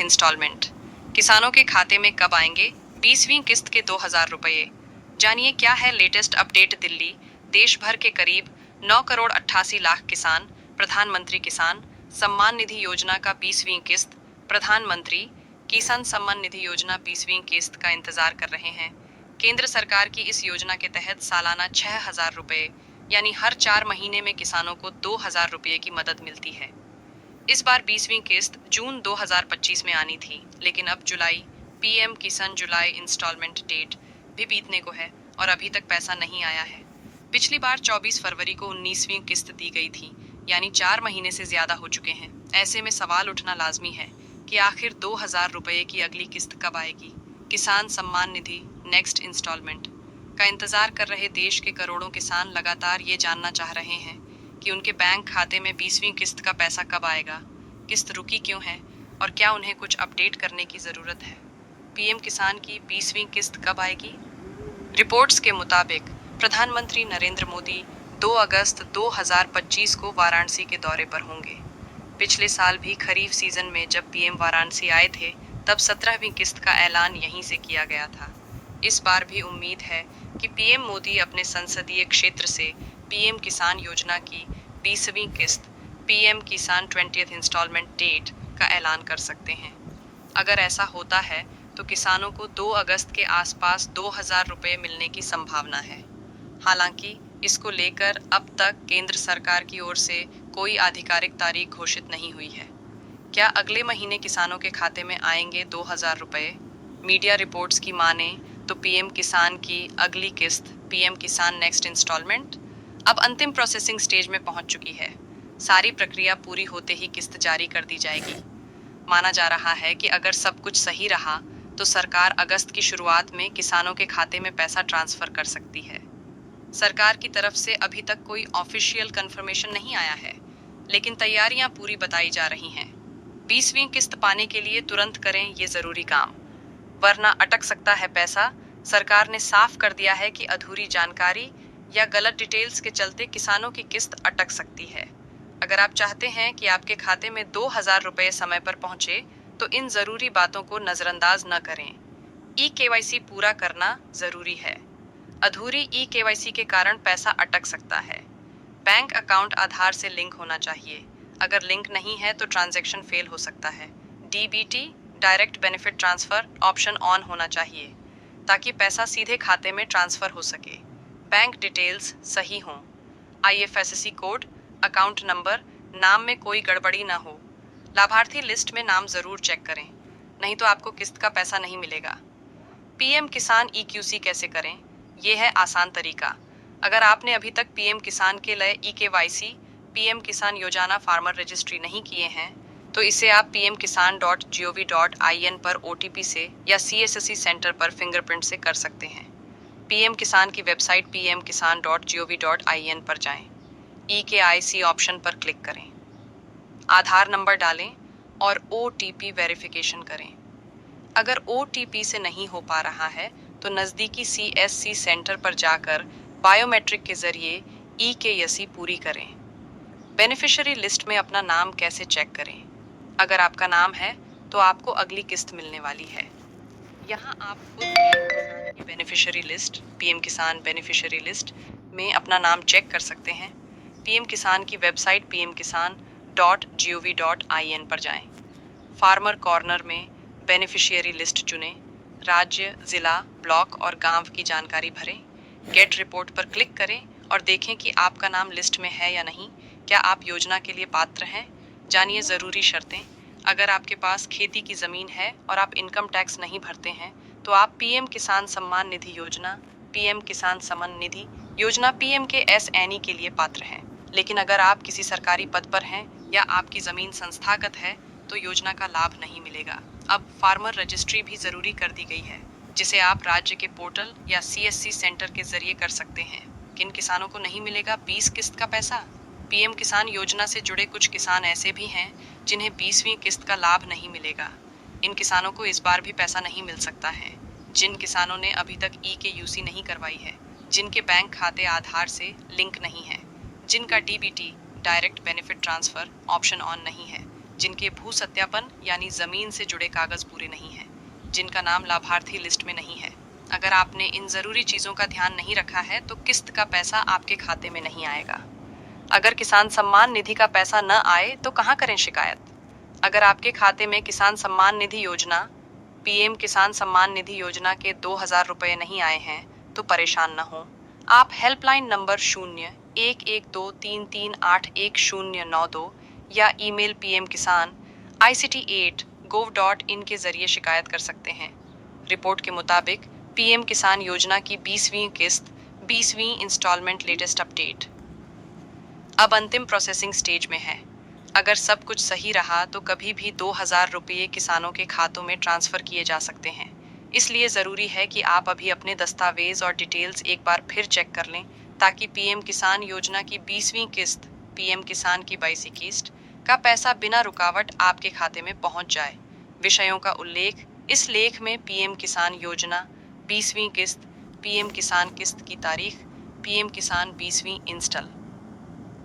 Instalment. किसानों के खाते में कब आएंगे 20वीं किस्त के 2000 रुपये? जानिए क्या है लेटेस्ट अपडेट। दिल्ली, देश भर के करीब 9 करोड़ 88 लाख किसान प्रधानमंत्री किसान सम्मान निधि योजना का 20वीं किस्त, प्रधानमंत्री किसान सम्मान निधि योजना 20वीं किस्त का इंतजार कर रहे हैं। केंद्र सरकार की इस योजना के तहत सालाना 6000 रुपये यानी हर 4 महीने में किसानों को 2000 रुपये की मदद मिलती है। इस बार 20वीं किस्त जून 2025 में आनी थी, लेकिन अब जुलाई पीएम किसान जुलाई इंस्टॉलमेंट डेट भी बीतने को है और अभी तक पैसा नहीं आया है। पिछली बार 24 फरवरी को 19वीं किस्त दी गई थी, यानी 4 महीने से ज्यादा हो चुके हैं। ऐसे में सवाल उठना लाजमी है कि आखिर 2000 रुपये की अगली किस्त कब आएगी। किसान सम्मान निधि नेक्स्ट इंस्टॉलमेंट का इंतजार कर रहे देश के करोड़ों किसान लगातार ये जानना चाह रहे हैं कि उनके बैंक खाते में 20वीं किस्त का पैसा कब आएगा, किस्त रुकी क्यों है और क्या उन्हें कुछ अपडेट करने की ज़रूरत है। पीएम किसान की 20वीं किस्त कब आएगी? रिपोर्ट्स के मुताबिक प्रधानमंत्री नरेंद्र मोदी 2 अगस्त 2025 को वाराणसी के दौरे पर होंगे। पिछले साल भी खरीफ सीजन में जब पीएम वाराणसी आए थे, तब 17वीं किस्त का ऐलान यहीं से किया गया था। इस बार भी उम्मीद है कि पीएम मोदी अपने संसदीय क्षेत्र से पीएम किसान योजना की 20वीं किस्त, पीएम किसान 20th इंस्टॉलमेंट डेट का ऐलान कर सकते हैं। अगर ऐसा होता है तो किसानों को 2 अगस्त के आसपास 2000 रुपये मिलने की संभावना है। हालांकि इसको लेकर अब तक केंद्र सरकार की ओर से कोई आधिकारिक तारीख घोषित नहीं हुई है। क्या अगले महीने किसानों के खाते में आएंगे 2000 रुपये? मीडिया रिपोर्ट्स की माने तो पीएम किसान की अगली किस्त, पीएम किसान नेक्स्ट इंस्टॉलमेंट, अब अंतिम प्रोसेसिंग स्टेज में पहुंच चुकी है। सारी प्रक्रिया पूरी होते ही किस्त जारी कर दी जाएगी। माना जा रहा है कि अगर सब कुछ सही रहा तो सरकार अगस्त की शुरुआत में किसानों के खाते में पैसा ट्रांसफर कर सकती है। सरकार की तरफ से अभी तक कोई ऑफिशियल कंफर्मेशन नहीं आया है, लेकिन तैयारियां पूरी बताई जा रही हैं। 20वीं किस्त पाने के लिए तुरंत करें ये जरूरी काम, वरना अटक सकता है पैसा। सरकार ने साफ कर दिया है कि अधूरी जानकारी या गलत डिटेल्स के चलते किसानों की किस्त अटक सकती है। अगर आप चाहते हैं कि आपके खाते में 2000 रुपये समय पर पहुंचे, तो इन जरूरी बातों को नजरअंदाज न करें। ई-केवाईसी पूरा करना जरूरी है। अधूरी ई-केवाईसी के कारण पैसा अटक सकता है। बैंक अकाउंट आधार से लिंक होना चाहिए। अगर लिंक नहीं है तो ट्रांजैक्शन फेल हो सकता है। DBT direct benefit transfer option on होना चाहिए ताकि पैसा सीधे खाते में ट्रांसफर हो सके। बैंक डिटेल्स सही हों। आईएफएससी कोड, अकाउंट नंबर, नाम में कोई गड़बड़ी ना हो। लाभार्थी लिस्ट में नाम जरूर चेक करें, नहीं तो आपको किस्त का पैसा नहीं मिलेगा। पीएम किसान ईक्यूसी कैसे करें? ये है आसान तरीका। अगर आपने अभी तक पीएम किसान के लिए ई-केवाईसी, पीएम किसान योजना फार्मर रजिस्ट्री नहीं किए हैं, तो इसे आप pmkisan.gov.in पर ओटीपी से या सीएससी सेंटर पर फिंगरप्रिंट से कर सकते हैं। पीएम किसान की वेबसाइट pmkisan.gov.in पर जाएं। ई-केवाईसी ऑप्शन पर क्लिक करें, आधार नंबर डालें और ओटीपी वेरिफिकेशन करें। अगर ओटीपी से नहीं हो पा रहा है तो नज़दीकी सीएससी सेंटर पर जाकर बायोमेट्रिक के जरिए ई-केवाईसी पूरी करें। बेनिफिशियरी लिस्ट में अपना नाम कैसे चेक करें? अगर आपका नाम है तो आपको अगली किस्त मिलने वाली है। यहाँ आप खुद पीएम किसान की बेनिफिशियरी लिस्ट, पीएम किसान बेनिफिशियरी लिस्ट में अपना नाम चेक कर सकते हैं। पीएम किसान की वेबसाइट pmkisan.gov.in पर जाएं। फार्मर कॉर्नर में बेनिफिशियरी लिस्ट चुनें। राज्य, ज़िला, ब्लॉक और गांव की जानकारी भरें। गेट रिपोर्ट पर क्लिक करें और देखें कि आपका नाम लिस्ट में है या नहीं। क्या आप योजना के लिए पात्र हैं? जानिए ज़रूरी शर्तें। अगर आपके पास खेती की ज़मीन है और आप इनकम टैक्स नहीं भरते हैं, तो आप पीएम किसान सम्मान निधि योजना, पीएम किसान सम्मान निधि योजना PMKSNE के लिए पात्र हैं। लेकिन अगर आप किसी सरकारी पद पर हैं या आपकी ज़मीन संस्थागत है, तो योजना का लाभ नहीं मिलेगा। अब फार्मर रजिस्ट्री भी ज़रूरी कर दी गई है, जिसे आप राज्य के पोर्टल या सीएससी सेंटर के जरिए कर सकते हैं। किन किसानों को नहीं मिलेगा 20 किस्त का पैसा? पीएम किसान योजना से जुड़े कुछ किसान ऐसे भी हैं जिन्हें 20वीं किस्त का लाभ नहीं मिलेगा। इन किसानों को इस बार भी पैसा नहीं मिल सकता है। जिन किसानों ने अभी तक ई-केवाईसी नहीं करवाई है, जिनके बैंक खाते आधार से लिंक नहीं है, जिनका DBT direct benefit transfer option on नहीं है, जिनके भू सत्यापन यानी जमीन से जुड़े कागज पूरे नहीं हैं, जिनका नाम लाभार्थी लिस्ट में नहीं है। अगर आपने इन जरूरी चीजों का ध्यान नहीं रखा है तो किस्त का पैसा आपके खाते में नहीं आएगा। अगर किसान सम्मान निधि का पैसा न आए तो कहां करें शिकायत? अगर आपके खाते में किसान सम्मान निधि योजना पीएम किसान सम्मान निधि योजना के 2,000 रुपये नहीं आए हैं तो परेशान न हो। आप हेल्पलाइन नंबर 011233811092 या ईमेल pmkisan@ict8gov.in के जरिए शिकायत कर सकते हैं। रिपोर्ट के मुताबिक पीएम किसान योजना की 20वीं किस्त 20वीं इंस्टॉलमेंट लेटेस्ट अपडेट अब अंतिम प्रोसेसिंग स्टेज में है। अगर सब कुछ सही रहा तो कभी भी 2,000 रुपये किसानों के खातों में ट्रांसफर किए जा सकते हैं। इसलिए ज़रूरी है कि आप अभी अपने दस्तावेज और डिटेल्स एक बार फिर चेक कर लें ताकि पीएम किसान योजना की 20वीं किस्त पीएम किसान की 22वीं किस्त का पैसा बिना रुकावट आपके खाते में पहुंच जाए। विषयों का उल्लेख इस लेख में पीएम किसान योजना 20वीं किस्त, पीएम किसान किस्त की तारीख, पीएम किसान 20वीं इंस्टॉल